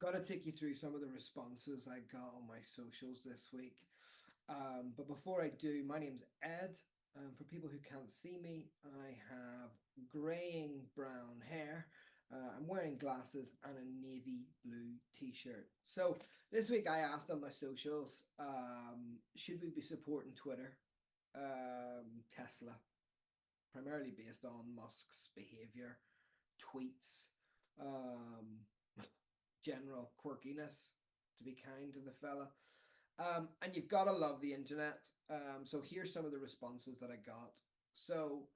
Got to take you through some of the responses I got on my socials this week. But before I do, my name's Ed. For people who can't see me, I have graying brown hair. I'm wearing glasses and a navy blue t-shirt. So this week I asked on my socials, should we be supporting Twitter, Tesla, primarily based on Musk's behavior, tweets, um, general quirkiness, to be kind to the fella. And you've got to love the internet. So here's some of the responses that I got. So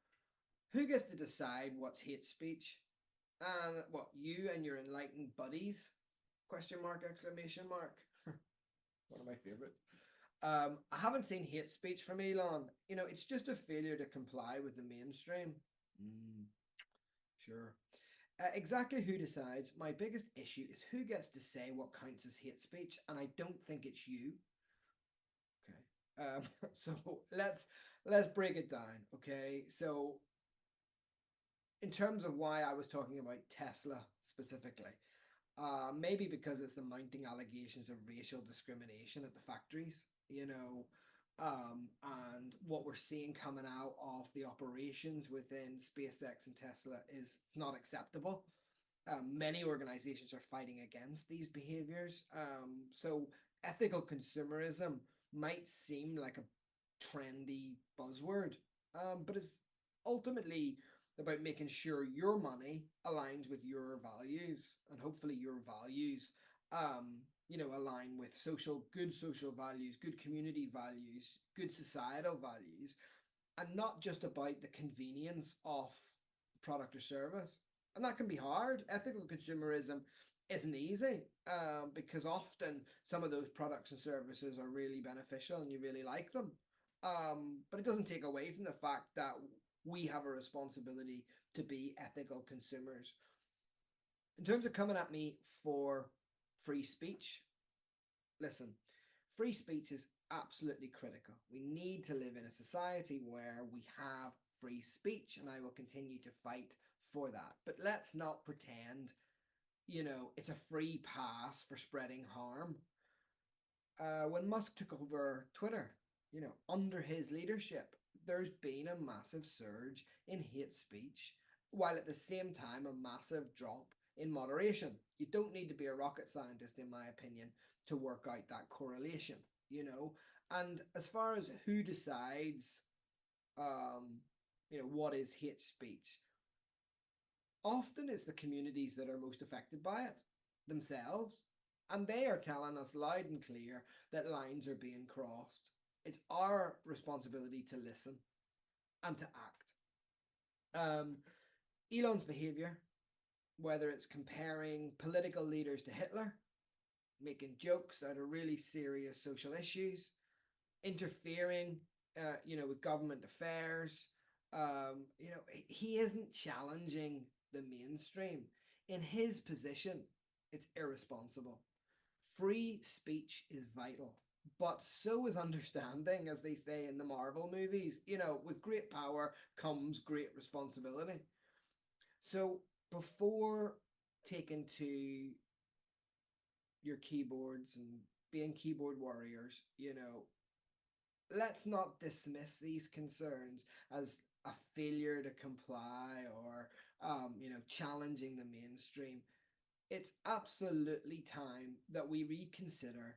who gets to decide what's hate speech? And what, you and your enlightened buddies? Question mark, exclamation mark. One of my favorites. I haven't seen hate speech from Elon. It's just a failure to comply with the mainstream. Mm, sure. Exactly who decides? My biggest issue is who gets to say what counts as hate speech, and I don't think it's you. Okay. So let's break it down. Okay. So in terms of why I was talking about Tesla specifically, maybe because it's the mounting allegations of racial discrimination at the factories, and what we're seeing coming out of the operations within SpaceX and Tesla is not acceptable. Many organizations are fighting against these behaviors. So ethical consumerism might seem like a trendy buzzword, but it's ultimately about making sure your money aligns with your values, and hopefully your values align with good social values, good community values, good societal values, and not just about the convenience of product or service. And that can be hard. Ethical consumerism isn't easy, because often some of those products and services are really beneficial and you really like them. But it doesn't take away from the fact that we have a responsibility to be ethical consumers. In terms of coming at me for free speech, listen, free speech is absolutely critical. We need to live in a society where we have free speech, and I will continue to fight for that. But let's not pretend, it's a free pass for spreading harm. When Musk took over Twitter, under his leadership, there's been a massive surge in hate speech, while at the same time, a massive drop in moderation. You don't need to be a rocket scientist, in my opinion, to work out that correlation. And as far as who decides, what is hate speech, often it's the communities that are most affected by it themselves. And they are telling us loud and clear that lines are being crossed. It's our responsibility to listen and to act. Elon's behavior, whether it's comparing political leaders to Hitler, making jokes out of really serious social issues, interfering, with government affairs, he isn't challenging the mainstream. In his position, it's irresponsible. Free speech is vital, but so is understanding, as they say in the Marvel movies. With great power comes great responsibility. So before taking to your keyboards and being keyboard warriors, let's not dismiss these concerns as a failure to comply or, challenging the mainstream. It's absolutely time that we reconsider,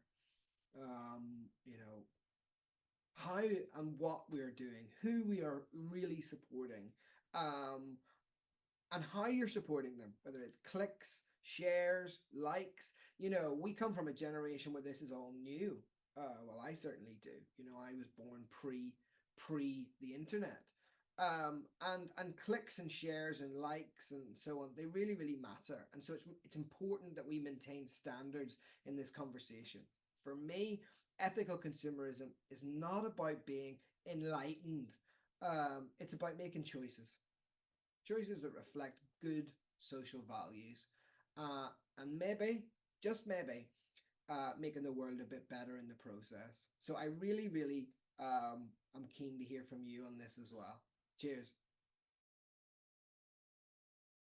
how and what we're doing, who we are really supporting, um, and how you're supporting them, whether it's clicks, shares, likes. We come from a generation where this is all new. Well, I certainly do. I was born pre the internet. And clicks and shares and likes and so on, they really, really matter. And so it's important that we maintain standards in this conversation. For me, ethical consumerism is not about being enlightened. It's about making choices that reflect good social values, and maybe, just maybe, making the world a bit better in the process. So I really, really, am keen to hear from you on this as well. Cheers.